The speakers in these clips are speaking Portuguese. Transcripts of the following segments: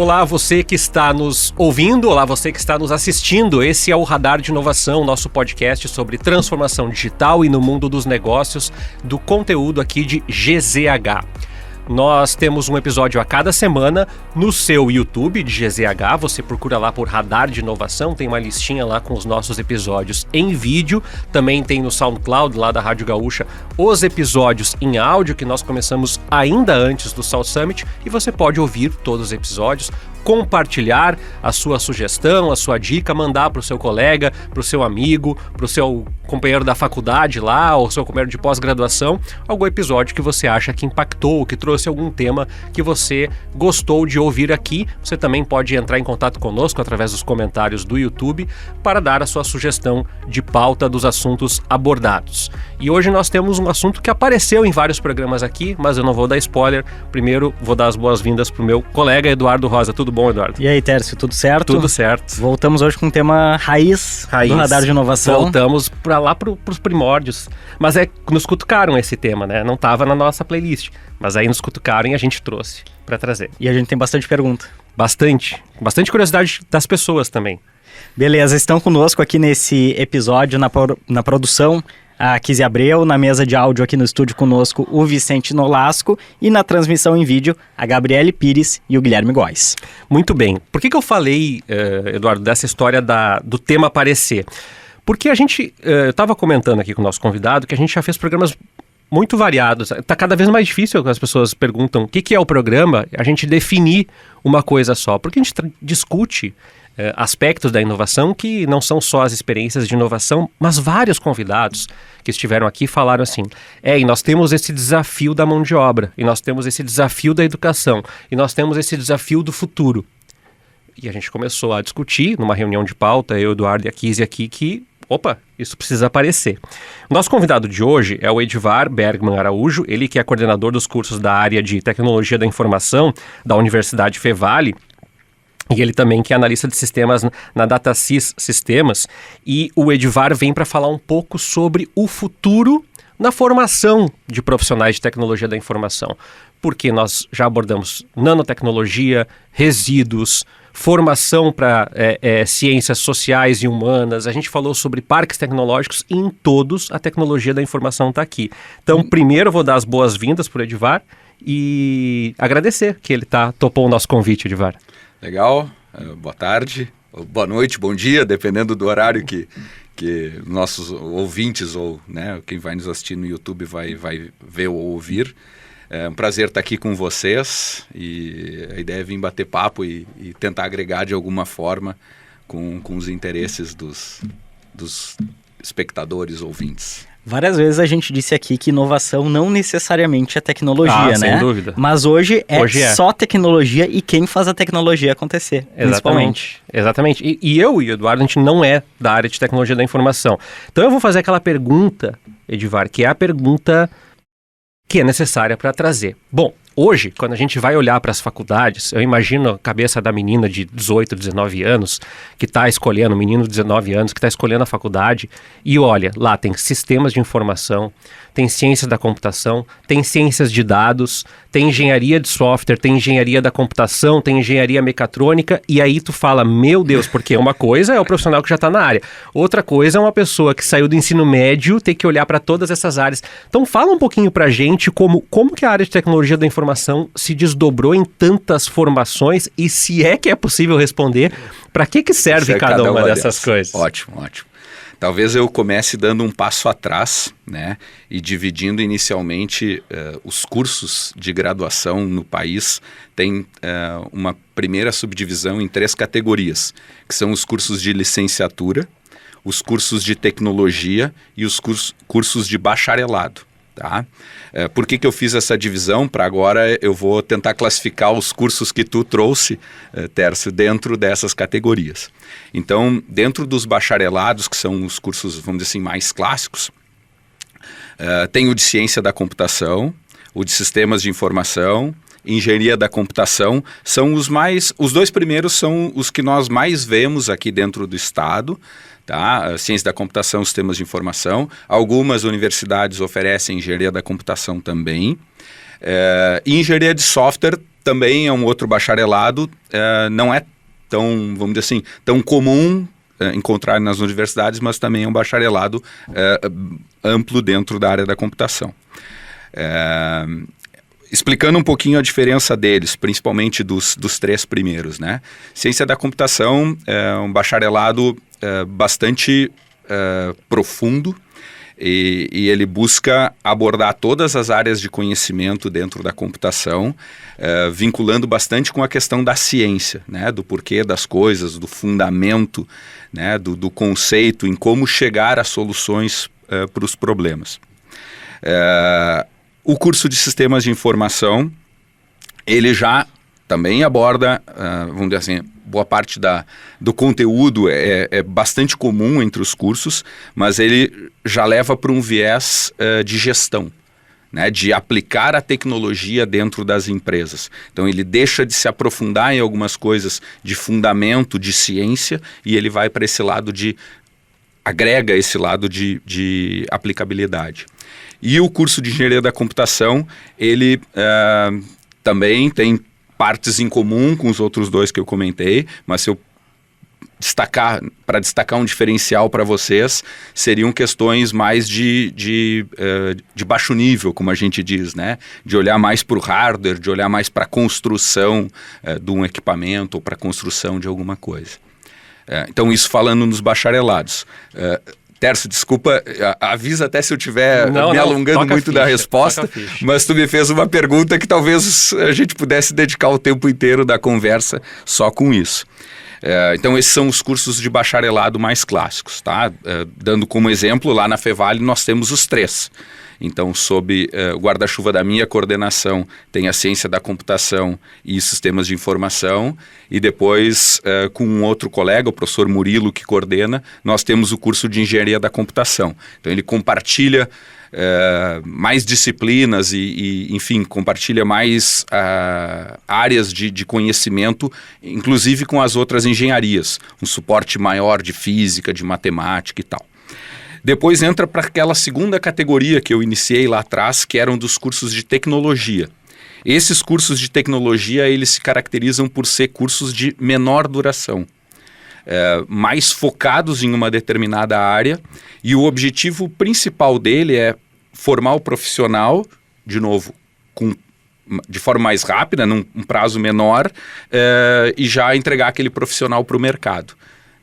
Olá, você que está nos ouvindo, olá, você que está nos assistindo. Esse é o Radar de Inovação, nosso podcast sobre transformação digital e no mundo dos negócios, do conteúdo aqui de GZH. Nós temos um episódio a cada semana no seu YouTube de GZH. Você procura lá por Radar de Inovação, tem uma listinha lá com os nossos episódios em vídeo. Também tem no SoundCloud, lá da Rádio Gaúcha, os episódios em áudio que nós começamos ainda antes do South Summit. E você pode ouvir todos os episódios, compartilhar a sua sugestão, a sua dica, mandar para o seu colega, para o seu amigo, para o seu companheiro da faculdade lá, ou seu companheiro de pós-graduação, algum episódio que você acha que impactou, que trouxe algum tema que você gostou de ouvir aqui. Você também pode entrar em contato conosco através dos comentários do YouTube para dar a sua sugestão de pauta dos assuntos abordados. E hoje nós temos um assunto que apareceu em vários programas aqui, mas eu não vou dar spoiler. Primeiro, vou dar as boas-vindas para o meu colega Eduardo Rosa. Tudo bom, Eduardo? E aí, Tércio, tudo certo? Tudo certo. Voltamos hoje com um tema raiz do Radar de Inovação. Voltamos para lá para os primórdios. Mas nos cutucaram esse tema, né? Não estava na nossa playlist. Mas aí nos cutucaram e a gente trouxe para trazer. E a gente tem bastante pergunta. Bastante curiosidade das pessoas também. Beleza, estão conosco aqui nesse episódio, na produção, a Kizzy Abreu, na mesa de áudio aqui no estúdio conosco, o Vicente Nolasco, e na transmissão em vídeo, a Gabriele Pires e o Guilherme Góes. Muito bem. Por que eu falei, Eduardo, dessa história do tema aparecer? Porque a gente, eu estava comentando aqui com o nosso convidado, que a gente já fez programas muito variados. Está cada vez mais difícil, as pessoas perguntam o que é o programa, a gente definir uma coisa só, porque a gente discute aspectos da inovação que não são só as experiências de inovação, mas vários convidados que estiveram aqui falaram assim, e nós temos esse desafio da mão de obra, e nós temos esse desafio da educação, e nós temos esse desafio do futuro. E a gente começou a discutir numa reunião de pauta, eu, Eduardo e a Kizzy aqui, que isso precisa aparecer. O nosso convidado de hoje é o Edvar Bergman Araújo, ele que é coordenador dos cursos da área de Tecnologia da Informação da Universidade Fevale, e ele também que é analista de sistemas na DataSys Sistemas. E o Edvar vem para falar um pouco sobre o futuro na formação de profissionais de tecnologia da informação. Porque nós já abordamos nanotecnologia, resíduos, formação para ciências sociais e humanas. A gente falou sobre parques tecnológicos e em todos a tecnologia da informação está aqui. Então, primeiro eu vou dar as boas-vindas para o Edvar e agradecer que ele topou o nosso convite, Edvar. Legal, boa tarde, boa noite, bom dia, dependendo do horário que nossos ouvintes ou quem vai nos assistir no YouTube vai ver ou ouvir. É um prazer estar aqui com vocês e a ideia é vir bater papo e tentar agregar de alguma forma com os interesses dos espectadores, ouvintes. Várias vezes a gente disse aqui que inovação não necessariamente é tecnologia, né? Sem dúvida. Mas hoje é só tecnologia e quem faz a tecnologia acontecer, principalmente. Exatamente. E eu e o Eduardo, a gente não é da área de tecnologia da informação. Então eu vou fazer aquela pergunta, Edvar, que é a pergunta que é necessária para trazer. Bom, hoje, quando a gente vai olhar para as faculdades, eu imagino a cabeça da menina de 18, 19 anos, que está escolhendo, menino de 19 anos, que está escolhendo a faculdade, e olha, lá tem sistemas de informação, tem ciências da computação, tem ciências de dados, tem engenharia de software, tem engenharia da computação, tem engenharia mecatrônica, e aí tu fala, meu Deus, porque uma coisa é o profissional que já está na área, outra coisa é uma pessoa que saiu do ensino médio, ter que olhar para todas essas áreas. Então fala um pouquinho para a gente como que a área de tecnologia da informação se desdobrou em tantas formações e se é que é possível responder, para que serve cada uma dessas coisas? Ótimo. Talvez eu comece dando um passo atrás, e dividindo inicialmente os cursos de graduação no país. Tem uma primeira subdivisão em 3 categorias, que são os cursos de licenciatura, os cursos de tecnologia e os cursos de bacharelado. Tá? Por que eu fiz essa divisão? Para agora eu vou tentar classificar os cursos que tu trouxe, Tércio, dentro dessas categorias. Então, dentro dos bacharelados, que são os cursos, vamos dizer assim, mais clássicos, tem o de ciência da computação, o de sistemas de informação, engenharia da computação, são os 2 primeiros são os que nós mais vemos aqui dentro do estado, tá? Ciência da computação, sistemas de informação. Algumas universidades oferecem engenharia da computação também. E engenharia de software também é um outro bacharelado, não é tão, vamos dizer assim, tão comum encontrar nas universidades, mas também é um bacharelado amplo dentro da área da computação. Explicando um pouquinho a diferença deles, principalmente dos 3 primeiros, né? Ciência da computação é um bacharelado bastante profundo, e ele busca abordar todas as áreas de conhecimento dentro da computação, vinculando bastante com a questão da ciência, né? Do porquê das coisas, do fundamento, né? do conceito, em como chegar a soluções para os problemas. O curso de Sistemas de Informação, ele já também aborda, vamos dizer assim, boa parte do conteúdo é bastante comum entre os cursos, mas ele já leva para um viés de gestão, né, de aplicar a tecnologia dentro das empresas. Então ele deixa de se aprofundar em algumas coisas de fundamento, de ciência, e ele vai para esse lado agrega esse lado de aplicabilidade. E o curso de Engenharia da Computação, ele também tem partes em comum com os outros 2 que eu comentei, mas se eu destacar um diferencial para vocês, seriam questões mais de baixo nível, como a gente diz, né? De olhar mais para o hardware, de olhar mais para a construção de um equipamento ou para a construção de alguma coisa. Então, isso falando nos bacharelados. Tércio, desculpa, avisa até se eu estiver me alongando muito da resposta, mas tu me fez uma pergunta que talvez a gente pudesse dedicar o tempo inteiro da conversa só com isso. Então, esses são os cursos de bacharelado mais clássicos, tá? Dando como exemplo, lá na Fevale nós temos os 3. Então, sob o guarda-chuva da minha coordenação, tem a Ciência da Computação e Sistemas de Informação. E depois, com um outro colega, o professor Murilo, que coordena, nós temos o curso de Engenharia da Computação. Então, ele compartilha mais disciplinas enfim, compartilha mais áreas de conhecimento, inclusive com as outras engenharias. Um suporte maior de física, de matemática e tal. Depois entra para aquela segunda categoria que eu iniciei lá atrás, que eram dos cursos de tecnologia. Esses cursos de tecnologia, eles se caracterizam por ser cursos de menor duração, mais focados em uma determinada área, e o objetivo principal dele é formar o profissional, de novo, de forma mais rápida, num prazo menor, e já entregar aquele profissional para o mercado.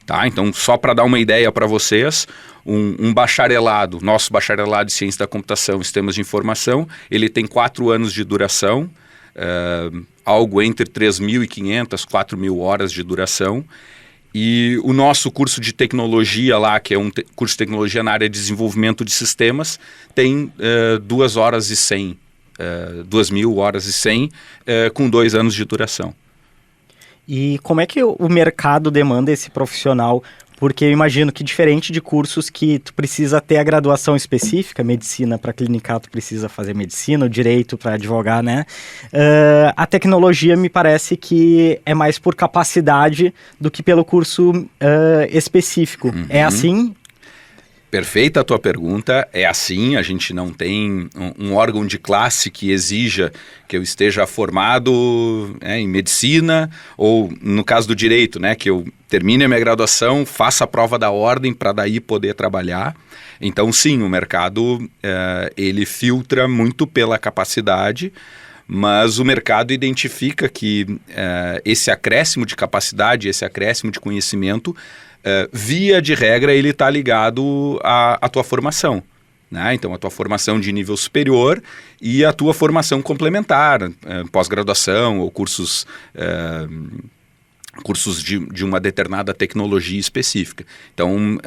Tá? Então, só para dar uma ideia para vocês, um bacharelado, nosso bacharelado de Ciência da Computação e Sistemas de Informação, ele tem 4 anos de duração, algo entre 3.500 a 4.000 horas de duração. E o nosso curso de tecnologia lá, que é um curso de tecnologia na área de desenvolvimento de sistemas, tem 2 horas e 100, 2.000 horas e 100, com 2 anos de duração. E como é que o mercado demanda esse profissional? Porque eu imagino que diferente de cursos que tu precisa ter a graduação específica, medicina para clinicar, tu precisa fazer medicina, o direito para advogar, né? A tecnologia me parece que é mais por capacidade do que pelo curso específico. Uhum. É assim? Perfeita a tua pergunta, é assim, a gente não tem um órgão de classe que exija que eu esteja formado em medicina, ou no caso do direito, né, que eu termine a minha graduação, faça a prova da ordem para daí poder trabalhar. Então sim, o mercado ele filtra muito pela capacidade, mas o mercado identifica que esse acréscimo de capacidade, esse acréscimo de conhecimento, via de regra, ele está ligado à tua formação, né? Então, a tua formação de nível superior e a tua formação complementar, pós-graduação ou cursos de uma determinada tecnologia específica. Então,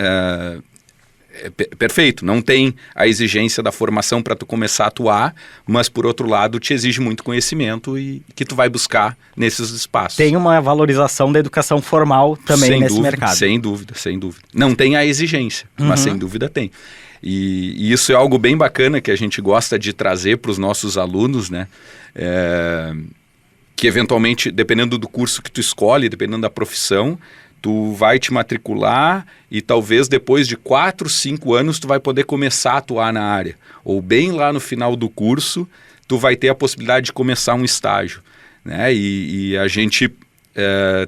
perfeito, não tem a exigência da formação para tu começar a atuar, mas por outro lado te exige muito conhecimento e que tu vai buscar nesses espaços. Tem uma valorização da educação formal também nesse mercado. Sem dúvida, sem dúvida. Não tem a exigência, mas sem dúvida tem. E isso é algo bem bacana que a gente gosta de trazer para os nossos alunos, né? Que eventualmente, dependendo do curso que tu escolhe, dependendo da profissão, tu vai te matricular e talvez depois de 4, 5 anos tu vai poder começar a atuar na área. Ou bem lá no final do curso, tu vai ter a possibilidade de começar um estágio. né? E a gente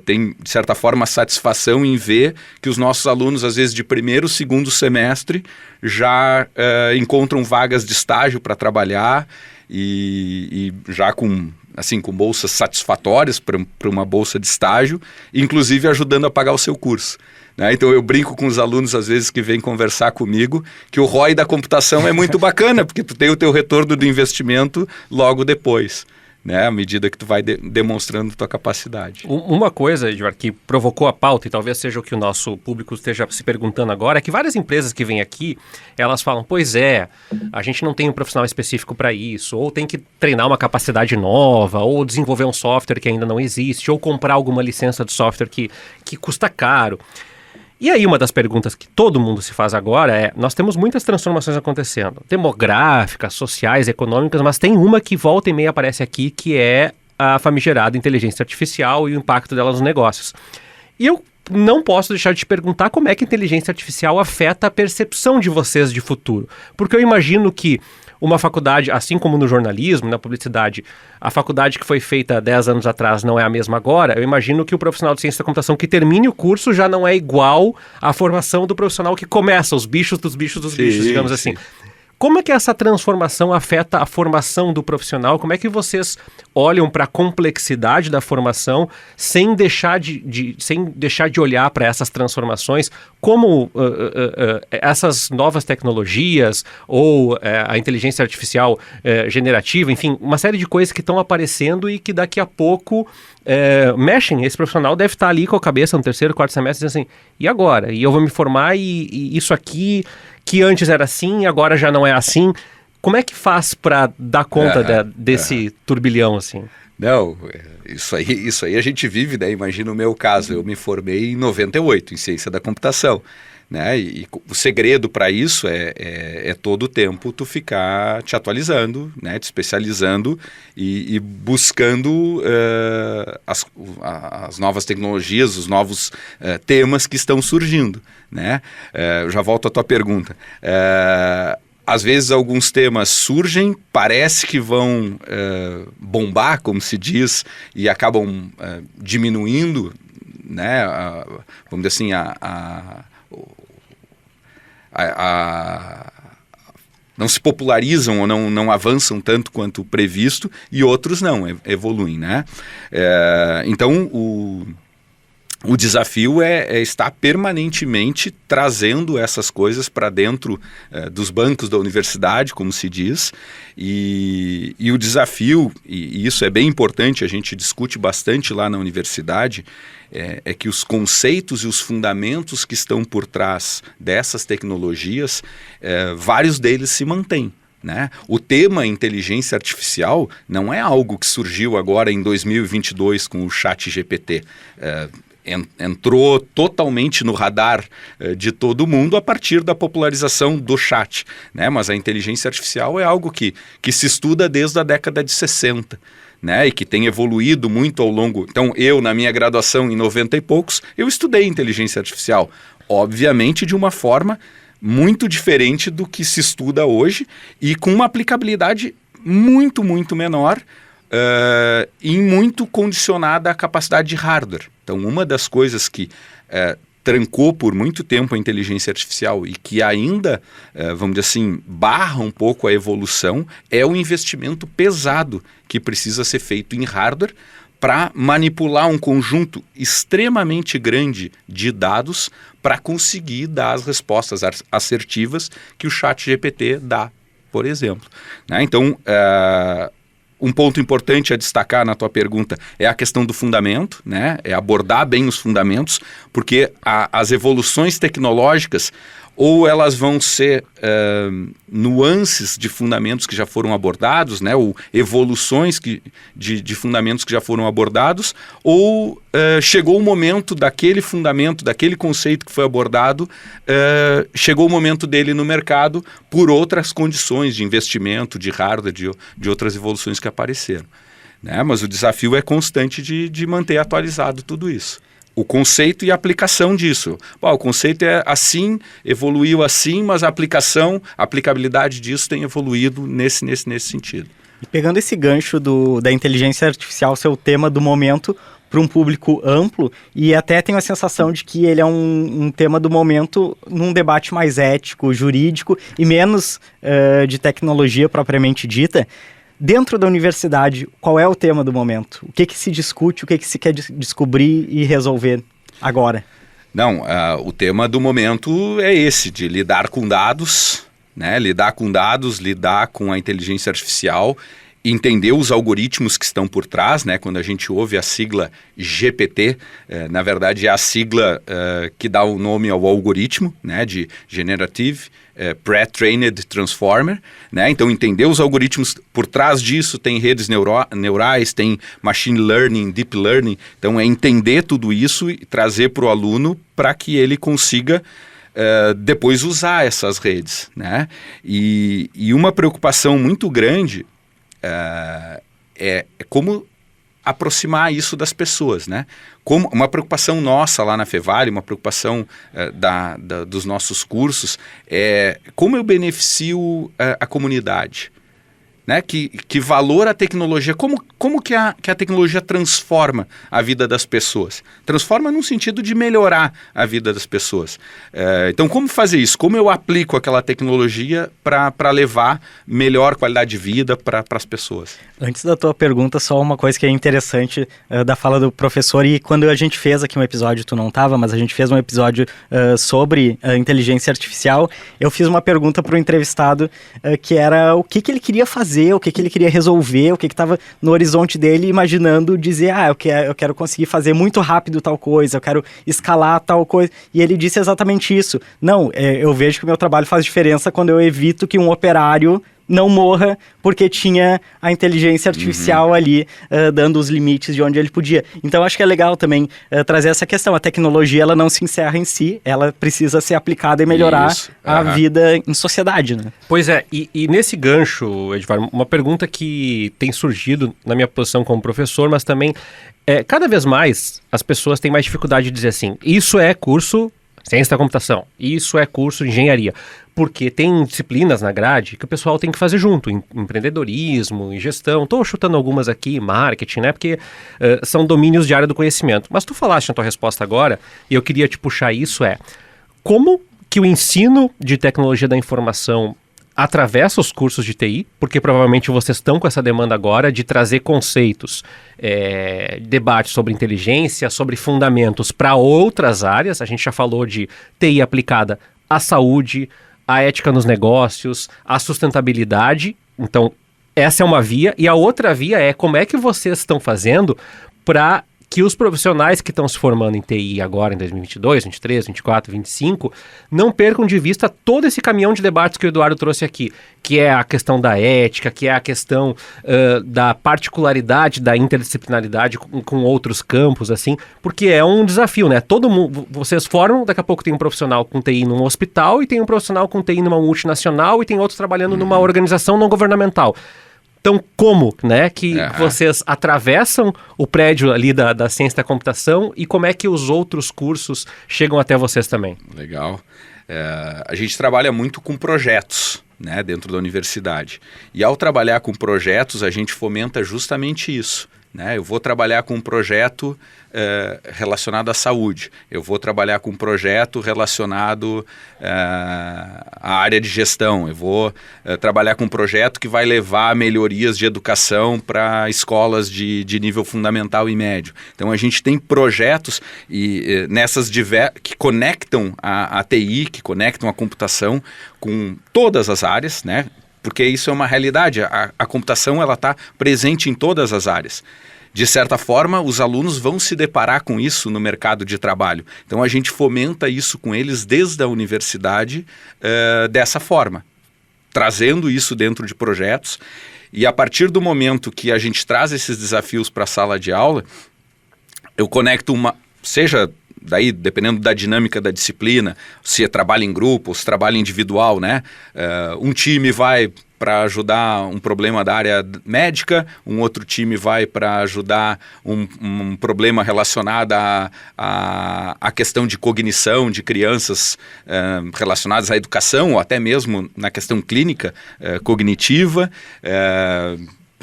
tem, de certa forma, satisfação em ver que os nossos alunos, às vezes de primeiro, segundo semestre, já encontram vagas de estágio para trabalhar e já com bolsas satisfatórias para uma bolsa de estágio, inclusive ajudando a pagar o seu curso. Né? Então eu brinco com os alunos, às vezes, que vêm conversar comigo, que o ROI da computação é muito bacana, porque tu tem o teu retorno do investimento logo depois. Né, à medida que tu vai demonstrando tua capacidade. Uma coisa, Eduardo, que provocou a pauta, e talvez seja o que o nosso público esteja se perguntando agora, é que várias empresas que vêm aqui, elas falam, pois é, a gente não tem um profissional específico para isso, ou tem que treinar uma capacidade nova, ou desenvolver um software que ainda não existe, ou comprar alguma licença de software que custa caro. E aí uma das perguntas que todo mundo se faz agora é, nós temos muitas transformações acontecendo, demográficas, sociais, econômicas, mas tem uma que volta e meia aparece aqui, que é a famigerada inteligência artificial e o impacto dela nos negócios. E eu não posso deixar de te perguntar como é que a inteligência artificial afeta a percepção de vocês de futuro. Porque eu imagino que uma faculdade, assim como no jornalismo, na publicidade, a faculdade que foi feita 10 anos atrás não é a mesma agora, eu imagino que o profissional de ciência da computação que termine o curso já não é igual à formação do profissional que começa, os bichos dos bichos dos bichos, digamos assim. Como é que essa transformação afeta a formação do profissional? Como é que vocês olham para a complexidade da formação sem deixar de olhar para essas transformações? Como essas novas tecnologias ou a inteligência artificial generativa, enfim, uma série de coisas que estão aparecendo e que daqui a pouco mexem. Esse profissional deve estar ali com a cabeça no terceiro, quarto semestre, dizendo assim, e agora? E eu vou me formar e isso aqui, que antes era assim, agora já não é assim. Como é que faz para dar conta desse turbilhão assim? Não, isso aí a gente vive, né? Imagina o meu caso, eu me formei em 98 em ciência da computação. Né? E o segredo para isso é todo o tempo tu ficar te atualizando, né? Te especializando e buscando as novas tecnologias, os novos temas que estão surgindo. Né? Eu já volto à tua pergunta. Às vezes alguns temas surgem, parece que vão bombar, como se diz, e acabam diminuindo, né? Vamos dizer assim, não se popularizam ou não avançam tanto quanto previsto, e outros não, evoluem, né? Então, o desafio é estar permanentemente trazendo essas coisas para dentro dos bancos da universidade, como se diz, e o desafio, e isso é bem importante, a gente discute bastante lá na universidade, é que os conceitos e os fundamentos que estão por trás dessas tecnologias, vários deles se mantêm. Né? O tema inteligência artificial não é algo que surgiu agora em 2022 com o ChatGPT. Entrou totalmente no radar de todo mundo a partir da popularização do chat, né? Mas a inteligência artificial é algo que se estuda desde a década de 60, né? E que tem evoluído muito ao longo... Então, eu, na minha graduação em 90 e poucos, eu estudei inteligência artificial, obviamente de uma forma muito diferente do que se estuda hoje e com uma aplicabilidade muito, muito menor e muito condicionada à capacidade de hardware. Então, uma das coisas que trancou por muito tempo a inteligência artificial e que ainda, vamos dizer assim, barra um pouco a evolução é o investimento pesado que precisa ser feito em hardware para manipular um conjunto extremamente grande de dados para conseguir dar as respostas assertivas que o ChatGPT dá, por exemplo. Né? Então, um ponto importante a destacar na tua pergunta é a questão do fundamento, né? É abordar bem os fundamentos, porque as evoluções tecnológicas ou elas vão ser nuances de fundamentos que já foram abordados, né? Ou evoluções de fundamentos que já foram abordados, ou chegou o momento daquele fundamento, daquele conceito que foi abordado, chegou o momento dele no mercado por outras condições de investimento, de hardware, de outras evoluções que apareceram. Né? Mas o desafio é constante de manter atualizado tudo isso. O conceito e a aplicação disso. O conceito é assim, evoluiu assim, mas a aplicabilidade disso tem evoluído nesse sentido. E pegando esse gancho da inteligência artificial ser o tema do momento para um público amplo, e até tenho a sensação de que ele é um tema do momento num debate mais ético, jurídico e menos de tecnologia propriamente dita. Dentro da universidade, qual é o tema do momento? O que se discute, o que se quer descobrir e resolver agora? Não, o tema do momento é esse, de lidar com dados, né? Lidar com a inteligência artificial, entender os algoritmos que estão por trás, né? Quando a gente ouve a sigla GPT, na verdade é a sigla que dá o nome ao algoritmo, né? De Generative Pre-Trained Transformer, né? Então entender os algoritmos por trás disso, tem redes neurais, tem machine learning, deep learning, então é entender tudo isso e trazer para o aluno para que ele consiga depois usar essas redes, né? E uma preocupação muito grande é como aproximar isso das pessoas, né? Como uma preocupação nossa lá na Fevale, uma preocupação dos nossos cursos, é como eu beneficio a comunidade, né? Que valor a tecnologia, como que a tecnologia transforma a vida das pessoas? Transforma num sentido de melhorar a vida das pessoas. Então, como fazer isso? Como eu aplico aquela tecnologia para levar melhor qualidade de vida para as pessoas? Antes da tua pergunta, só uma coisa que é interessante da fala do professor, e quando a gente fez aqui um episódio, tu não estava, mas a gente fez um episódio sobre inteligência artificial, eu fiz uma pergunta para o entrevistado que era o que ele queria fazer, o que ele queria resolver, o que estava no horizonte dele, imaginando dizer, eu quero conseguir fazer muito rápido tal coisa, eu quero escalar tal coisa, e ele disse exatamente isso. Não, eu vejo que o meu trabalho faz diferença quando eu evito que um operário não morra porque tinha a inteligência artificial ali dando os limites de onde ele podia. Então acho que é legal também trazer essa questão. A tecnologia ela não se encerra em si, ela precisa ser aplicada e melhorar a vida em sociedade, né? Pois é, e nesse gancho, Edvar, uma pergunta que tem surgido na minha posição como professor, mas também cada vez mais as pessoas têm mais dificuldade de dizer assim, isso é curso ciência da computação, isso é curso de engenharia, porque tem disciplinas na grade que o pessoal tem que fazer junto, empreendedorismo, gestão, estou chutando algumas aqui, marketing, né, porque são domínios de área do conhecimento. Mas tu falaste na tua resposta agora, e eu queria te puxar isso, como que o ensino de tecnologia da informação atravessa os cursos de TI, porque provavelmente vocês estão com essa demanda agora de trazer conceitos, debates sobre inteligência, sobre fundamentos para outras áreas. A gente já falou de TI aplicada à saúde, à ética nos negócios, à sustentabilidade. Então, essa é uma via. E a outra via é como é que vocês estão fazendo para que os profissionais que estão se formando em TI agora em 2022, 2023, 2024, 2025, não percam de vista todo esse caminhão de debates que o Eduardo trouxe aqui, que é a questão da ética, que é a questão da particularidade, da interdisciplinaridade com outros campos, assim, porque é um desafio, né? Todo mundo, vocês formam, daqui a pouco tem um profissional com TI num hospital e tem um profissional com TI numa multinacional e tem outros trabalhando numa organização não governamental. Então, como, né, que vocês atravessam o prédio ali da ciência da computação e como é que os outros cursos chegam até vocês também? Legal. A gente trabalha muito com projetos, né, dentro da universidade. E ao trabalhar com projetos, a gente fomenta justamente isso. Né? Eu vou trabalhar com um projeto relacionado à saúde, eu vou trabalhar com um projeto relacionado à área de gestão, eu vou trabalhar com um projeto que vai levar melhorias de educação para escolas de nível fundamental e médio. Então a gente tem projetos que conectam a TI, que conectam a computação com todas as áreas, né? Porque isso é uma realidade, a computação ela está presente em todas as áreas. De certa forma, os alunos vão se deparar com isso no mercado de trabalho. Então, a gente fomenta isso com eles desde a universidade dessa forma, trazendo isso dentro de projetos. E a partir do momento que a gente traz esses desafios para a sala de aula, eu conecto seja daí, dependendo da dinâmica da disciplina, se trabalha em grupo, se trabalha individual, né? Um time vai para ajudar um problema da área médica, um outro time vai para ajudar um problema relacionado à questão de cognição de crianças relacionadas à educação, ou até mesmo na questão clínica cognitiva.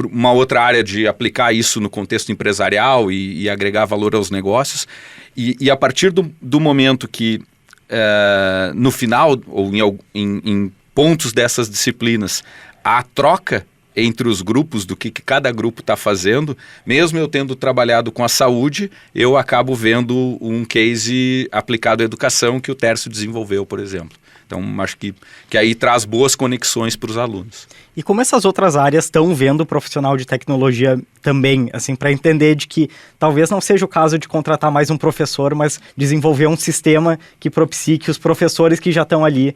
uma outra área de aplicar isso no contexto empresarial e agregar valor aos negócios. E a partir do momento que, no final, ou em pontos dessas disciplinas, há troca entre os grupos, do que cada grupo está fazendo, mesmo eu tendo trabalhado com a saúde, eu acabo vendo um case aplicado à educação que o Tércio desenvolveu, por exemplo. Então, acho que aí traz boas conexões para os alunos. E como essas outras áreas estão vendo o profissional de tecnologia também, assim, para entender de que talvez não seja o caso de contratar mais um professor, mas desenvolver um sistema que propicie que os professores que já estão ali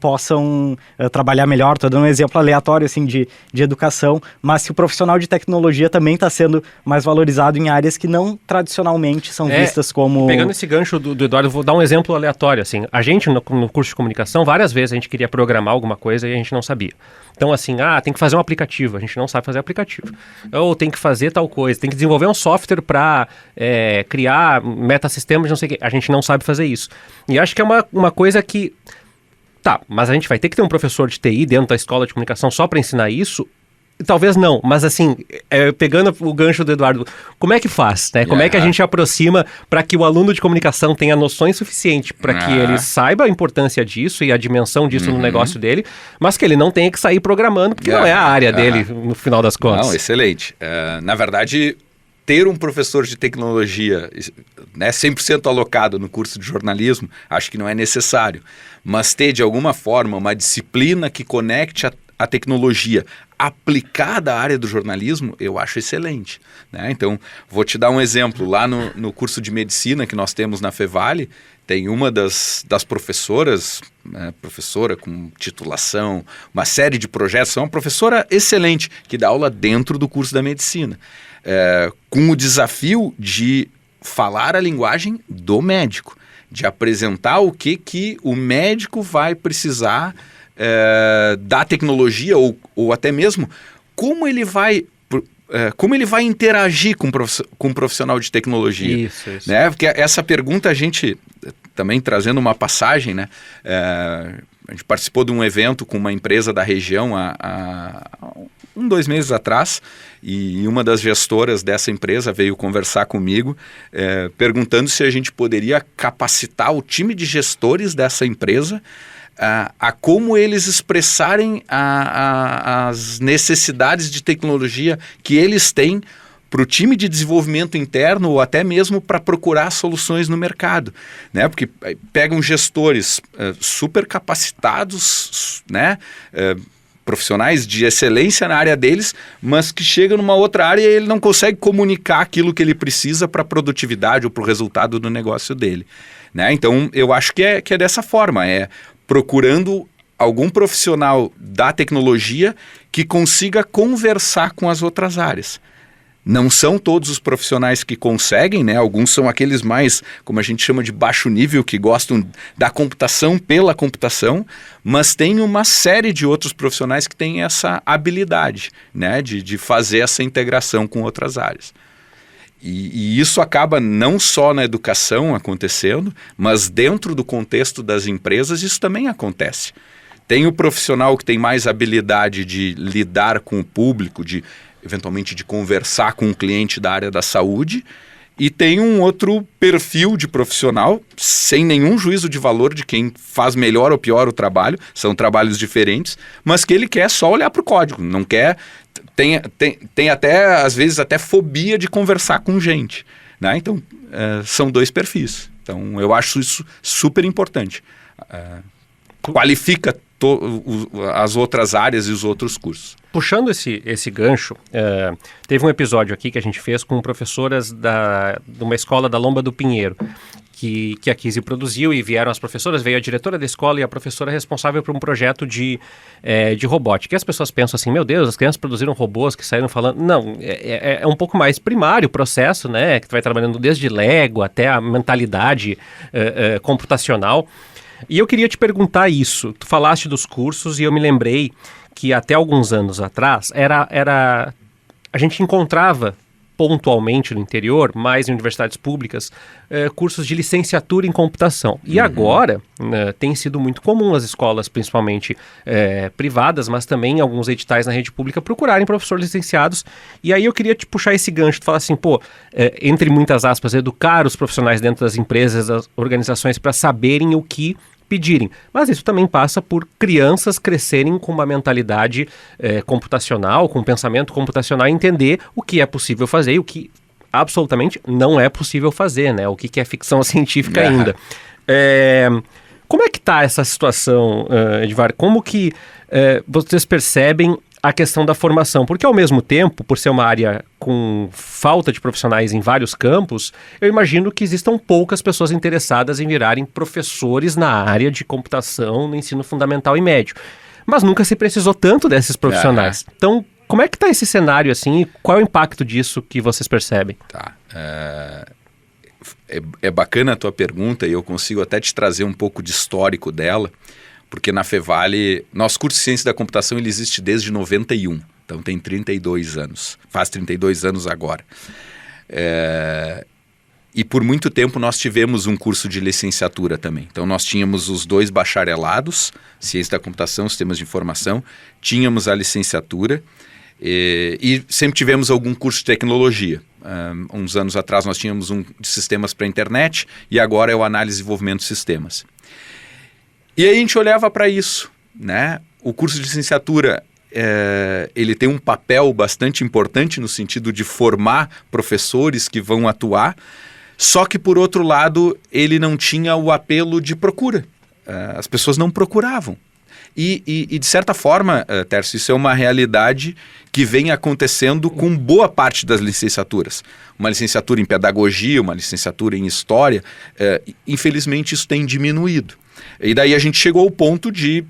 possam trabalhar melhor. Estou dando um exemplo aleatório, assim, de educação, mas se o profissional de tecnologia também está sendo mais valorizado em áreas que não tradicionalmente são vistas como... Pegando esse gancho do Eduardo, vou dar um exemplo aleatório, assim. A gente, no curso de comunicação, várias vezes a gente queria programar alguma coisa e a gente não sabia. Então, assim, tem que fazer um aplicativo, a gente não sabe fazer aplicativo. Ou tem que fazer tal coisa, tem que desenvolver um software para criar metasistemas, não sei o quê. A gente não sabe fazer isso. E acho que é uma coisa que... Tá, mas a gente vai ter que ter um professor de TI dentro da escola de comunicação só para ensinar isso? Talvez não, mas assim, pegando o gancho do Eduardo, como é que faz, né? Como é que a gente aproxima para que o aluno de comunicação tenha noções suficientes para que ele saiba a importância disso e a dimensão disso no negócio dele, mas que ele não tenha que sair programando, porque não é a área dele, no final das contas. Não, excelente. Na verdade, ter um professor de tecnologia, né, 100% alocado no curso de jornalismo, acho que não é necessário, mas ter de alguma forma uma disciplina que conecte a tecnologia aplicada à área do jornalismo, eu acho excelente, né? Então, vou te dar um exemplo. Lá no curso de medicina que nós temos na Fevale, tem uma das professoras, né, professora com titulação, uma série de projetos, é uma professora excelente, que dá aula dentro do curso da medicina, com o desafio de falar a linguagem do médico, de apresentar o que o médico vai precisar da tecnologia ou até mesmo como ele vai interagir com um profissional de tecnologia. Isso. Né? Porque essa pergunta a gente, também trazendo uma passagem, né? A gente participou de um evento com uma empresa da região há 2 meses atrás, e uma das gestoras dessa empresa veio conversar comigo, perguntando se a gente poderia capacitar o time de gestores dessa empresa a como eles expressarem as necessidades de tecnologia que eles têm para o time de desenvolvimento interno ou até mesmo para procurar soluções no mercado, né? Porque pegam gestores super capacitados, né? Profissionais de excelência na área deles, mas que chegam numa outra área e ele não consegue comunicar aquilo que ele precisa para a produtividade ou para o resultado do negócio dele, né? Então, eu acho que é dessa forma, procurando algum profissional da tecnologia que consiga conversar com as outras áreas. Não são todos os profissionais que conseguem, né? Alguns são aqueles mais, como a gente chama de baixo nível, que gostam da computação pela computação, mas tem uma série de outros profissionais que têm essa habilidade, né? De fazer essa integração com outras áreas. E isso acaba não só na educação acontecendo, mas dentro do contexto das empresas isso também acontece. Tem o profissional que tem mais habilidade de lidar com o público, eventualmente de conversar com um cliente da área da saúde, e tem um outro perfil de profissional, sem nenhum juízo de valor de quem faz melhor ou pior o trabalho, são trabalhos diferentes, mas que ele quer só olhar para o código, não quer... Tem até, às vezes, até fobia de conversar com gente, né? Então, são 2 perfis. Então, eu acho isso super importante. Qualifica as outras áreas e os outros cursos. Puxando esse gancho, teve um episódio aqui que a gente fez com professoras de uma escola da Lomba do Pinheiro, que a Kizzy produziu, e vieram as professoras, veio a diretora da escola e a professora responsável por um projeto de robótica. E as pessoas pensam assim, meu Deus, as crianças produziram robôs que saíram falando... Não, é um pouco mais primário o processo, né? Que tu vai trabalhando desde Lego até a mentalidade computacional. E eu queria te perguntar isso. Tu falaste dos cursos e eu me lembrei que até alguns anos atrás a gente encontrava pontualmente no interior, mais em universidades públicas, cursos de licenciatura em computação. E agora tem sido muito comum as escolas, principalmente privadas, mas também alguns editais na rede pública, procurarem professores licenciados. E aí eu queria te puxar esse gancho, de falar assim, entre muitas aspas, educar os profissionais dentro das empresas, das organizações, para saberem o que pedirem. Mas isso também passa por crianças crescerem com uma mentalidade computacional, com um pensamento computacional, e entender o que é possível fazer e o que absolutamente não é possível fazer, né? O que é ficção científica ainda. Como é que está essa situação, Edvar? Como que vocês percebem a questão da formação? Porque ao mesmo tempo, por ser uma área com falta de profissionais em vários campos, eu imagino que existam poucas pessoas interessadas em virarem professores na área de computação no ensino fundamental e médio. Mas nunca se precisou tanto desses profissionais. Então, como é que está esse cenário assim e qual é o impacto disso que vocês percebem? Tá. É bacana a tua pergunta e eu consigo até te trazer um pouco de histórico dela. Porque na Fevale, nosso curso de Ciência da Computação ele existe desde 91, então tem 32 anos, faz 32 anos agora. E por muito tempo nós tivemos um curso de licenciatura também. Então nós tínhamos os 2 bacharelados, Ciência da Computação, Sistemas de Informação, tínhamos a licenciatura e sempre tivemos algum curso de tecnologia. Uns anos atrás nós tínhamos um de sistemas para a internet e agora é o análise e desenvolvimento de sistemas. E aí a gente olhava para isso, né? O curso de licenciatura, ele tem um papel bastante importante no sentido de formar professores que vão atuar, só que, por outro lado, ele não tinha o apelo de procura. As pessoas não procuravam. E de certa forma, Tércio, isso é uma realidade que vem acontecendo com boa parte das licenciaturas. Uma licenciatura em pedagogia, uma licenciatura em história, infelizmente isso tem diminuído. E daí a gente chegou ao ponto de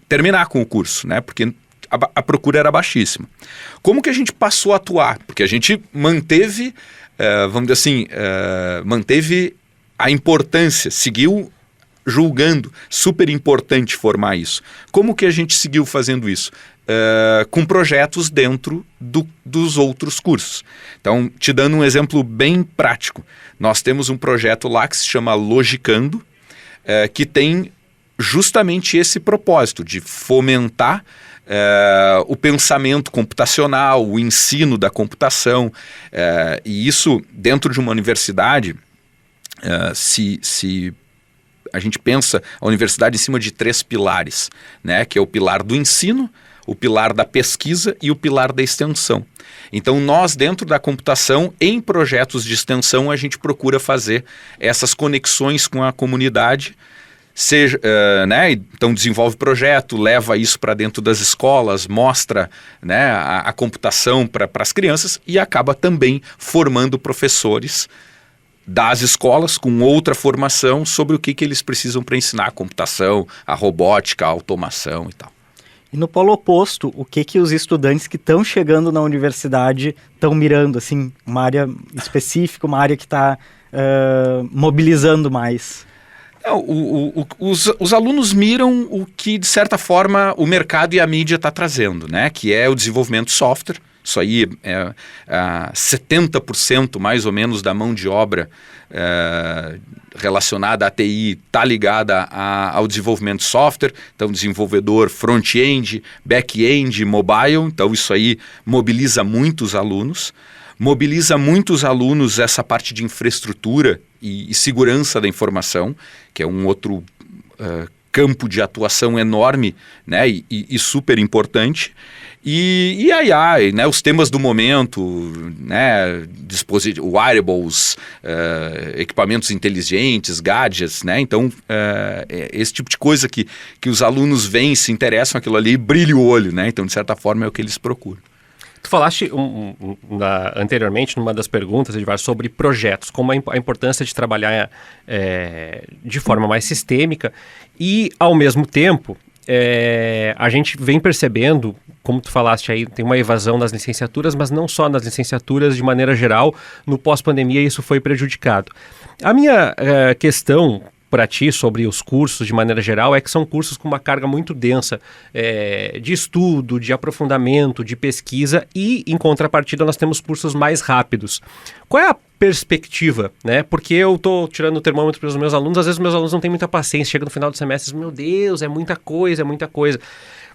terminar com o curso, né? Porque a procura era baixíssima. Como que a gente passou a atuar? Porque a gente manteve, vamos dizer assim, manteve a importância, seguiu julgando super importante formar isso. Como que a gente seguiu fazendo isso? Com projetos dentro dos outros cursos. Então, te dando um exemplo bem prático, nós temos um projeto lá que se chama Logicando, que tem justamente esse propósito de fomentar o pensamento computacional, o ensino da computação, e isso dentro de uma universidade, se a gente pensa a universidade em cima de 3 pilares, né, que é o pilar do ensino, o pilar da pesquisa e o pilar da extensão. Então nós dentro da computação, em projetos de extensão, a gente procura fazer essas conexões com a comunidade, né, então desenvolve projeto, leva isso para dentro das escolas, mostra, né, a computação para as crianças e acaba também formando professores das escolas com outra formação sobre o que eles precisam para ensinar a computação, a robótica, a automação e tal. E no polo oposto, o que os estudantes que estão chegando na universidade estão mirando, assim, uma área específica, uma área que está mobilizando mais? Os alunos miram o que, de certa forma, o mercado e a mídia está trazendo, né? Que é o desenvolvimento de software. Isso aí é 70% mais ou menos da mão de obra relacionada à TI está ligada ao desenvolvimento de software. Então, desenvolvedor front-end, back-end, mobile. Então, isso aí mobiliza muitos alunos. Mobiliza muitos alunos essa parte de infraestrutura e segurança da informação, que é um outro campo de atuação enorme, né, e super importante. E a AI, né, os temas do momento, né, wearables, equipamentos inteligentes, gadgets, né, então esse tipo de coisa que os alunos veem, se interessam aquilo ali, brilha o olho, né, então de certa forma é o que eles procuram. Tu falaste anteriormente, numa das perguntas, Edvar, sobre projetos, como a importância de trabalhar de forma mais sistêmica e, ao mesmo tempo, a gente vem percebendo, como tu falaste aí, tem uma evasão nas licenciaturas, mas não só nas licenciaturas, de maneira geral, no pós-pandemia isso foi prejudicado. A minha questão para ti sobre os cursos de maneira geral é que são cursos com uma carga muito densa de estudo, de aprofundamento, de pesquisa, e em contrapartida nós temos cursos mais rápidos. Qual é a perspectiva, né? Porque eu estou tirando o termômetro para os meus alunos, às vezes meus alunos não têm muita paciência, chega no final do semestre, meu Deus, é muita coisa, é muita coisa.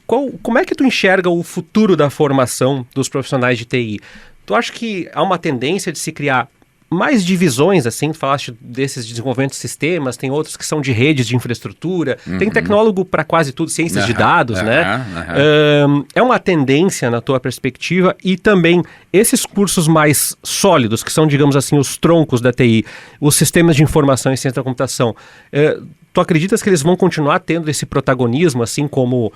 Como é que tu enxerga o futuro da formação dos profissionais de TI? Tu acha que há uma tendência de se criar mais divisões, assim, tu falaste desses desenvolvimentos de sistemas, tem outros que são de redes de infraestrutura, tem tecnólogo para quase tudo, ciências de dados, né? É uma tendência na tua perspectiva, e também esses cursos mais sólidos, que são, digamos assim, os troncos da TI, os sistemas de informação e ciência da computação, tu acreditas que eles vão continuar tendo esse protagonismo, assim como,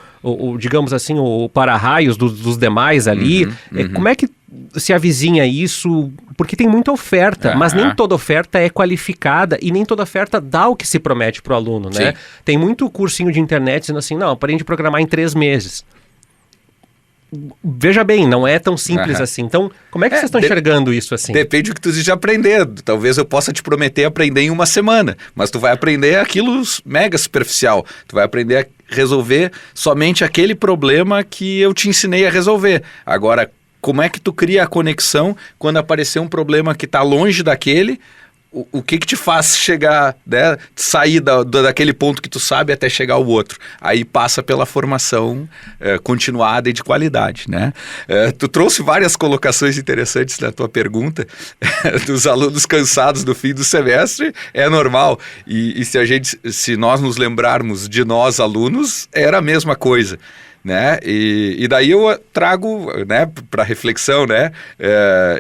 digamos assim, o para-raios dos demais ali? Como é que se avizinha isso? Porque tem muita oferta, mas nem toda oferta é qualificada e nem toda oferta dá o que se promete para o aluno, né? Sim. Tem muito cursinho de internet dizendo assim, não, aprende a programar em 3 meses. Veja bem, não é tão simples assim. Então, como é que vocês estão enxergando isso assim? Depende do que tu deseja aprender. Talvez eu possa te prometer aprender em 1 semana, mas tu vai aprender aquilo mega superficial. Tu vai aprender a resolver somente aquele problema que eu te ensinei a resolver. Agora, como é que tu cria a conexão quando aparecer um problema que está longe daquele? O que te faz chegar, né, sair daquele ponto que tu sabe até chegar ao outro? Aí passa pela formação continuada e de qualidade, né? Tu trouxe várias colocações interessantes na tua pergunta dos alunos cansados no fim do semestre, é normal. E se nós nos lembrarmos de nós alunos, era a mesma coisa. Né? E daí eu trago, né, para reflexão, né?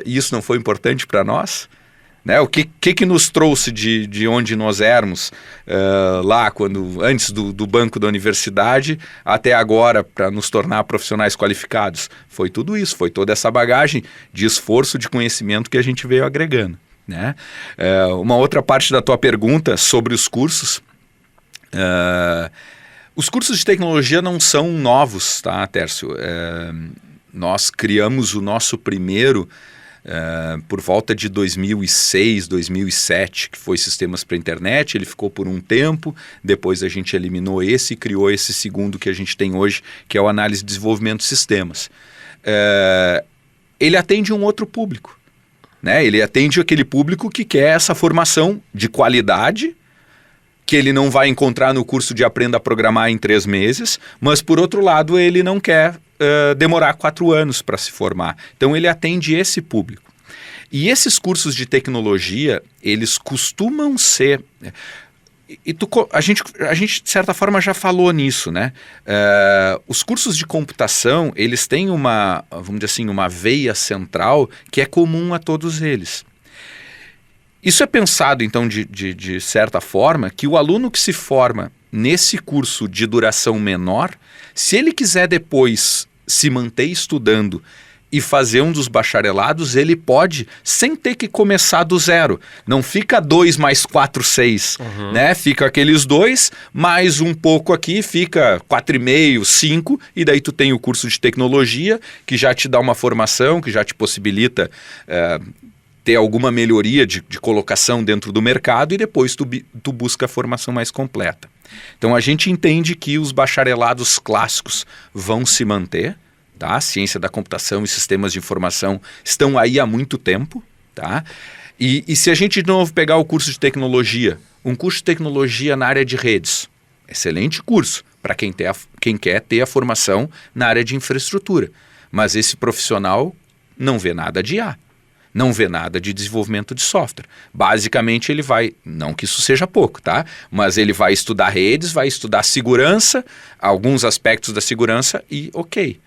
Isso não foi importante para nós? Né? O que nos trouxe de onde nós éramos lá, antes do banco da universidade até agora, para nos tornar profissionais qualificados? Foi tudo isso, foi toda essa bagagem de esforço, de conhecimento que a gente veio agregando, né? Uma outra parte da tua pergunta sobre os cursos. Os cursos de tecnologia não são novos, tá, Tércio? Nós criamos o nosso primeiro por volta de 2006, 2007, que foi Sistemas para a Internet. Ele ficou por um tempo, depois a gente eliminou esse e criou esse segundo que a gente tem hoje, que é o Análise e Desenvolvimento de Sistemas. Ele atende um outro público, né? Ele atende aquele público que quer essa formação de qualidade, que ele não vai encontrar no curso de Aprenda a Programar em 3 meses, mas, por outro lado, ele não quer demorar 4 anos para se formar. Então, ele atende esse público. E esses cursos de tecnologia, eles costumam ser... A gente, de certa forma, já falou nisso, né? Os cursos de computação, eles têm vamos dizer assim, uma veia central que é comum a todos eles. Isso é pensado, então, de certa forma, que o aluno que se forma nesse curso de duração menor, se ele quiser depois se manter estudando e fazer um dos bacharelados, ele pode, sem ter que começar do zero. Não fica 2 mais 4, 6, né? Fica aqueles 2, mais um pouco aqui, fica 4,5, 5, e daí tu tem o curso de tecnologia, que já te dá uma formação, que já te possibilita... ter alguma melhoria de colocação dentro do mercado, e depois tu busca a formação mais completa. Então a gente entende que os bacharelados clássicos vão se manter, tá? Ciência da computação e sistemas de informação estão aí há muito tempo, tá? E se a gente de novo pegar o curso de tecnologia, um curso de tecnologia na área de redes, excelente curso para quem quer ter a formação na área de infraestrutura, mas esse profissional não vê nada de IA. Não vê nada de desenvolvimento de software. Basicamente ele vai, não que isso seja pouco, tá? Mas ele vai estudar redes, vai estudar segurança, alguns aspectos da segurança e ok,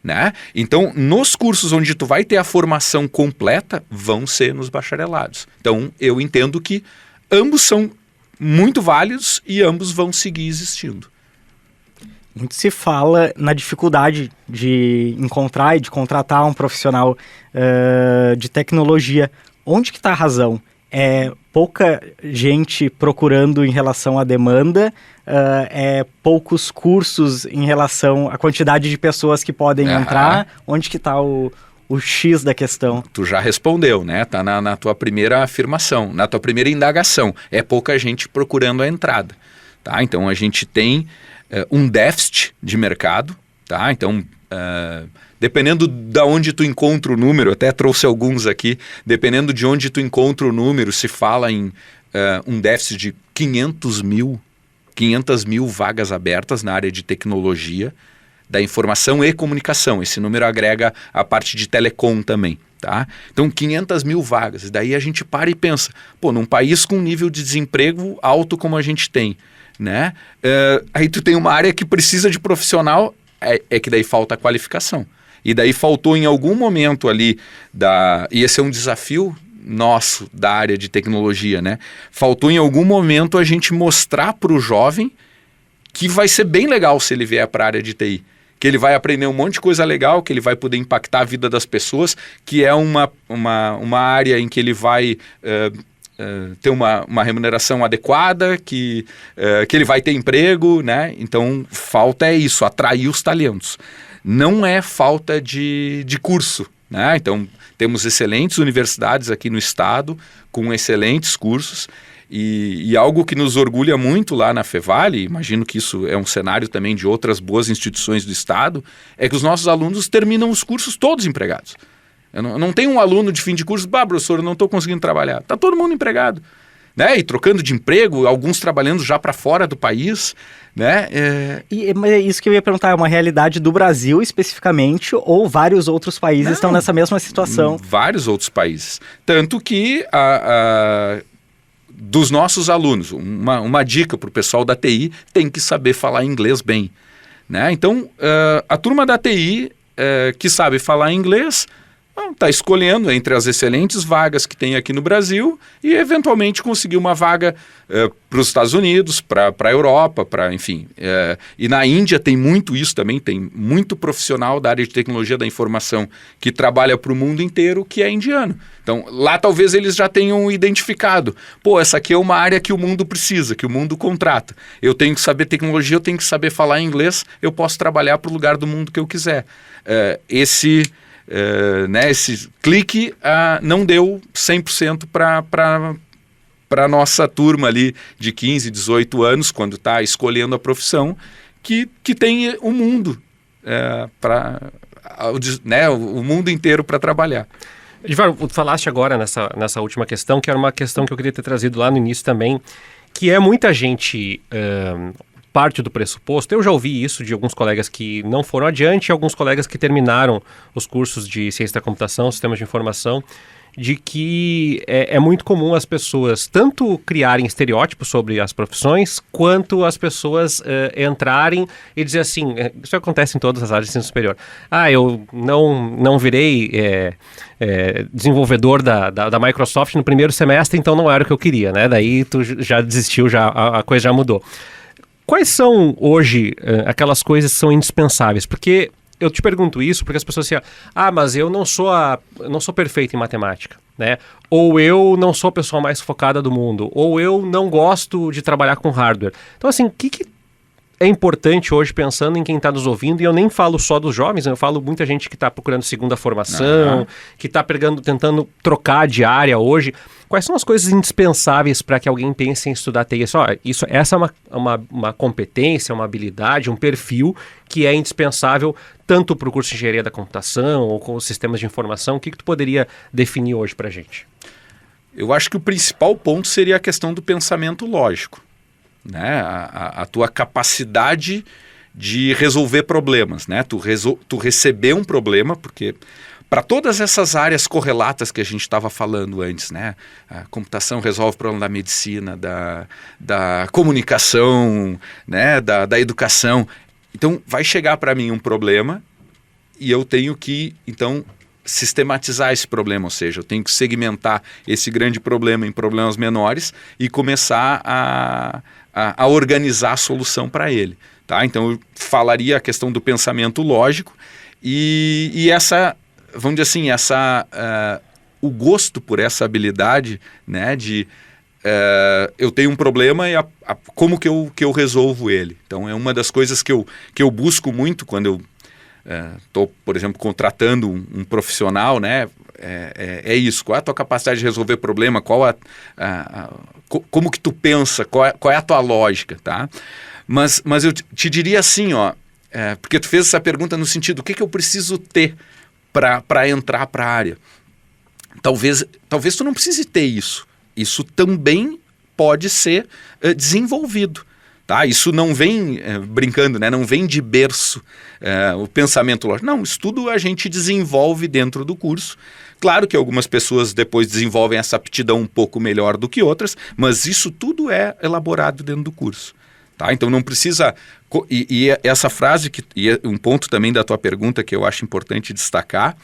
né? Então, nos cursos onde tu vai ter a formação completa, vão ser nos bacharelados. Então, eu entendo que ambos são muito válidos e ambos vão seguir existindo. Muito se fala na dificuldade de encontrar e de contratar um profissional de tecnologia. Onde que está a razão? É pouca gente procurando em relação à demanda? É poucos cursos em relação à quantidade de pessoas que podem entrar? Onde que está o o X da questão. Tu já respondeu, né? Tá na tua primeira afirmação, na tua primeira indagação. É pouca gente procurando a entrada, tá? Então a gente tem um déficit de mercado, tá? Então, dependendo de onde tu encontra o número, até trouxe alguns aqui, dependendo de onde tu encontra o número, se fala em um déficit de 500 mil vagas abertas na área de tecnologia, da informação e comunicação. Esse número agrega a parte de telecom também, tá? Então, 500 mil vagas. E daí a gente para e pensa, pô, num país com um nível de desemprego alto como a gente tem, né? Aí tu tem uma área que precisa de profissional, que daí falta a qualificação. E daí faltou em algum momento ali, e esse é um desafio nosso da área de tecnologia, né? Faltou em algum momento a gente mostrar para o jovem que vai ser bem legal se ele vier para a área de TI. Que ele vai aprender um monte de coisa legal, que ele vai poder impactar a vida das pessoas, que é uma área em que ele vai ter uma remuneração adequada, que ele vai ter emprego, né? Então, falta isso, atrair os talentos. Não é falta de curso, né? Então, temos excelentes universidades aqui no estado, com excelentes cursos, e algo que nos orgulha muito lá na Fevale, imagino que isso é um cenário também de outras boas instituições do estado, é que os nossos alunos terminam os cursos todos empregados. Eu não tenho um aluno de fim de curso, professor, eu não estou conseguindo trabalhar. Está todo mundo empregado, né? E trocando de emprego, alguns trabalhando já para fora do país, né? Mas é isso que eu ia perguntar, é uma realidade do Brasil especificamente ou vários outros países estão nessa mesma situação? Vários outros países. Tanto que dos nossos alunos, uma dica para o pessoal da TI, tem que saber falar inglês bem, né? Então, a turma da TI que sabe falar inglês está escolhendo entre as excelentes vagas que tem aqui no Brasil e eventualmente conseguir uma vaga para os Estados Unidos, para a Europa, enfim. E na Índia tem muito isso também, tem muito profissional da área de tecnologia da informação que trabalha para o mundo inteiro que é indiano. Então lá talvez eles já tenham identificado, pô, essa aqui é uma área que o mundo precisa, que o mundo contrata. Eu tenho que saber tecnologia, eu tenho que saber falar inglês, eu posso trabalhar para o lugar do mundo que eu quiser. Esse clique não deu 100% para a nossa turma ali de 15, 18 anos, quando está escolhendo a profissão, que tem o mundo, o mundo inteiro para trabalhar. Edivar, falaste agora nessa última questão, que era uma questão que eu queria ter trazido lá no início também, que é muita gente... parte do pressuposto, eu já ouvi isso de alguns colegas que não foram adiante e alguns colegas que terminaram os cursos de ciência da computação, sistemas de informação, de que é muito comum as pessoas tanto criarem estereótipos sobre as profissões, quanto as pessoas entrarem e dizer assim, isso acontece em todas as áreas de ensino superior, eu não virei desenvolvedor da Microsoft no primeiro semestre, então não era o que eu queria, né? Daí tu já desistiu, a coisa já mudou. Quais são hoje aquelas coisas que são indispensáveis? Porque eu te pergunto isso porque as pessoas dizem, mas eu não sou perfeito em matemática, né? Ou eu não sou a pessoa mais focada do mundo, ou eu não gosto de trabalhar com hardware. Então, assim, o que é importante hoje pensando em quem está nos ouvindo? E eu nem falo só dos jovens, eu falo muita gente que está procurando segunda formação, que está tentando trocar de área hoje. Quais são as coisas indispensáveis para que alguém pense em estudar TI? Essa é uma competência, uma habilidade, um perfil que é indispensável tanto para o curso de engenharia da computação ou com os sistemas de informação. O que tu poderia definir hoje para a gente? Eu acho que o principal ponto seria a questão do pensamento lógico, né? A tua capacidade de resolver problemas, né? Tu receber um problema, porque... Para todas essas áreas correlatas que a gente estava falando antes, né? A computação resolve o problema da medicina, da comunicação, né? Da educação. Então, vai chegar para mim um problema e eu tenho que, então, sistematizar esse problema. Ou seja, eu tenho que segmentar esse grande problema em problemas menores e começar a organizar a solução para ele. Tá? Então, eu falaria a questão do pensamento lógico e essa... Vamos dizer assim, o gosto por essa habilidade, né, de eu tenho um problema e como que eu resolvo ele. Então é uma das coisas que eu busco muito quando eu estou, por exemplo, contratando um profissional, né? É isso, qual é a tua capacidade de resolver problema, como que tu pensa, qual é a tua lógica, tá? Mas eu te diria assim, ó, porque tu fez essa pergunta no sentido, o que eu preciso ter para entrar para a área? Talvez tu não precise ter isso. Isso também pode ser desenvolvido. Tá? Isso não vem, brincando, né? Não vem de berço o pensamento lógico. Não, isso tudo a gente desenvolve dentro do curso. Claro que algumas pessoas depois desenvolvem essa aptidão um pouco melhor do que outras, mas isso tudo é elaborado dentro do curso. Tá? Então não precisa... E essa frase, e um ponto também da tua pergunta que eu acho importante destacar,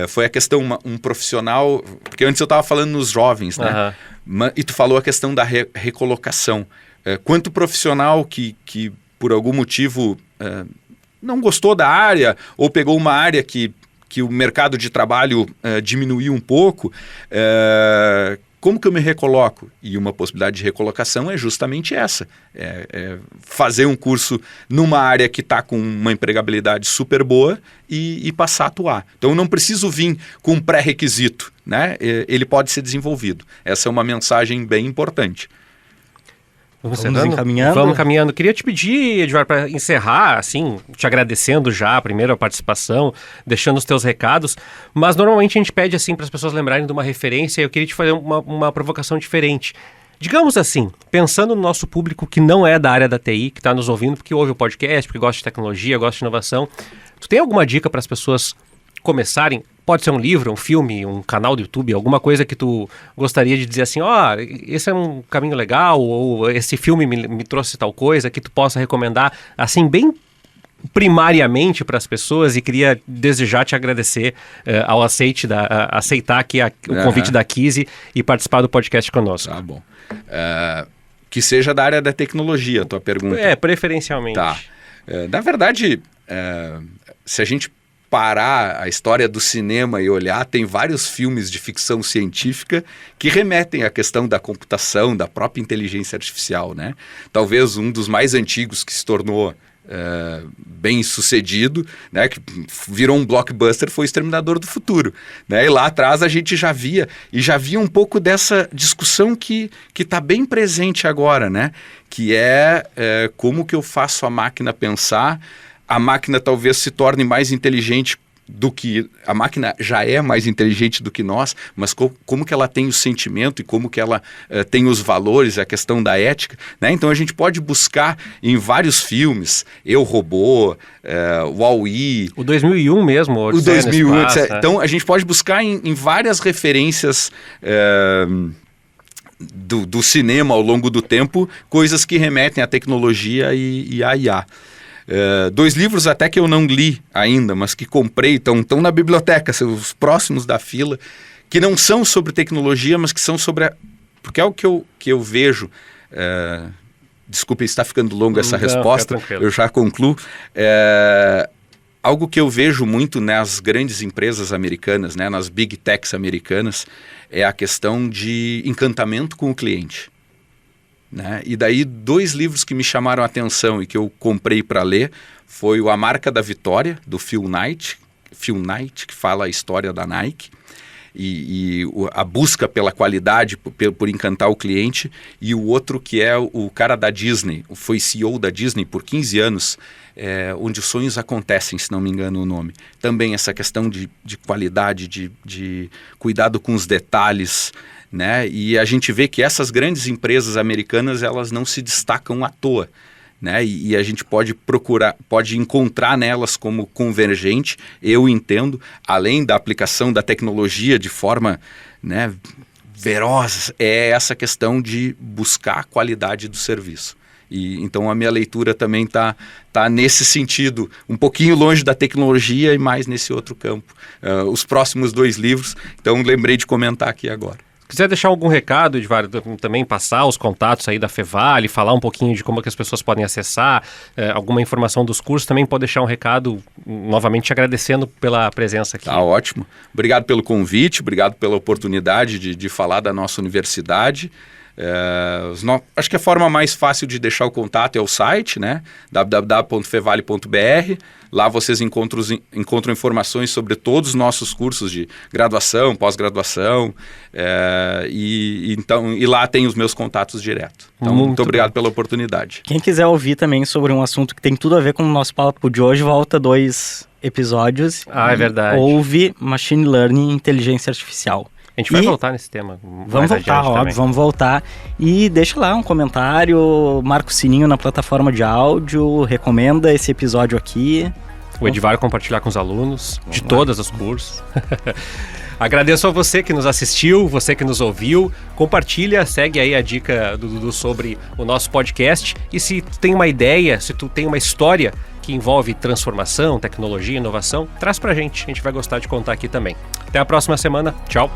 foi a questão, um profissional... Porque antes eu estava falando nos jovens, né? Uhum. E tu falou a questão da recolocação. Quanto profissional que por algum motivo não gostou da área ou pegou uma área que o mercado de trabalho diminuiu um pouco, como que eu me recoloco? E uma possibilidade de recolocação é justamente essa. Fazer um curso numa área que está com uma empregabilidade super boa e passar a atuar. Então, eu não preciso vir com um pré-requisito, né? Ele pode ser desenvolvido. Essa é uma mensagem bem importante. Vamos encaminhando? Vamos caminhando. Queria te pedir, Eduardo, para encerrar, assim, te agradecendo já, primeiro, a participação, deixando os teus recados, mas normalmente a gente pede, assim, para as pessoas lembrarem de uma referência, e eu queria te fazer uma provocação diferente. Digamos assim, pensando no nosso público que não é da área da TI, que está nos ouvindo porque ouve o podcast, porque gosta de tecnologia, gosta de inovação, tu tem alguma dica para as pessoas começarem? Pode ser um livro, um filme, um canal do YouTube, alguma coisa que tu gostaria de dizer assim, esse é um caminho legal, ou esse filme me trouxe tal coisa, que tu possa recomendar, assim, bem primariamente para as pessoas, e queria desejar te agradecer ao aceitar aqui o convite da Kizzy e participar do podcast conosco. Tá bom. Que seja da área da tecnologia, a tua pergunta. Preferencialmente. Tá. Na verdade, se a gente parar a história do cinema e olhar, tem vários filmes de ficção científica que remetem à questão da computação, da própria inteligência artificial, né? Talvez um dos mais antigos que se tornou bem sucedido, né, que virou um blockbuster, foi o Exterminador do Futuro, né? E lá atrás a gente já via um pouco dessa discussão que está bem presente agora, né? Que como que eu faço a máquina pensar. A máquina talvez se torne mais inteligente do que... A máquina já é mais inteligente do que nós, mas como que ela tem o sentimento e como que ela tem os valores, a questão da ética, né? Então a gente pode buscar em vários filmes, Eu, Robô, Wall-E... O 2001 mesmo. O 2001, etc. Então a gente pode buscar em várias referências... Do cinema ao longo do tempo, coisas que remetem à tecnologia e à IA. 2 livros até que eu não li ainda, mas que comprei, estão na biblioteca, são os próximos da fila, que não são sobre tecnologia, mas que são sobre... Porque é o que eu vejo... Desculpe, está ficando longa essa resposta, eu já concluo. Algo que eu vejo muito nas grandes empresas americanas, né, nas big techs americanas, é a questão de encantamento com o cliente. Né? E daí 2 livros que me chamaram a atenção e que eu comprei para ler foi o A Marca da Vitória, do Phil Knight, que fala a história da Nike, e a busca pela qualidade, por encantar o cliente, e o outro que é o cara da Disney, foi CEO da Disney por 15 anos, Onde os Sonhos Acontecem, se não me engano o nome. Também essa questão de qualidade, de cuidado com os detalhes, né? E a gente vê que essas grandes empresas americanas, elas não se destacam à toa, né? E a gente pode encontrar nelas como convergente, eu entendo, além da aplicação da tecnologia de forma, né, veroz, é essa questão de buscar a qualidade do serviço. E então a minha leitura também tá nesse sentido, um pouquinho longe da tecnologia e mais nesse outro campo. Os próximos 2 livros, então lembrei de comentar aqui agora. Quiser deixar algum recado, Edvardo, também passar os contatos aí da Fevale, falar um pouquinho de como que as pessoas podem acessar, alguma informação dos cursos, também pode deixar um recado, novamente te agradecendo pela presença aqui. Tá ótimo. Obrigado pelo convite, obrigado pela oportunidade de falar da nossa universidade. Acho que a forma mais fácil de deixar o contato é o site, né? www.fevale.br. Lá vocês encontram informações sobre todos os nossos cursos de graduação, pós-graduação, e lá tem os meus contatos direto. Então, muito obrigado pela oportunidade. Quem quiser ouvir também sobre um assunto que tem tudo a ver com o nosso papo de hoje, volta 2 episódios. É verdade. Ouve Machine Learning e Inteligência Artificial. A gente vai voltar nesse tema. Vamos voltar, óbvio, vamos voltar. E deixa lá um comentário, marca o sininho na plataforma de áudio, recomenda esse episódio aqui. O Edivar vai compartilhar com os alunos de todos os cursos. Agradeço a você que nos assistiu, você que nos ouviu. Compartilha, segue aí a dica do Dudu sobre o nosso podcast. E se tu tem uma ideia, se tu tem uma história que envolve transformação, tecnologia, inovação, traz pra gente. A gente vai gostar de contar aqui também. Até a próxima semana. Tchau.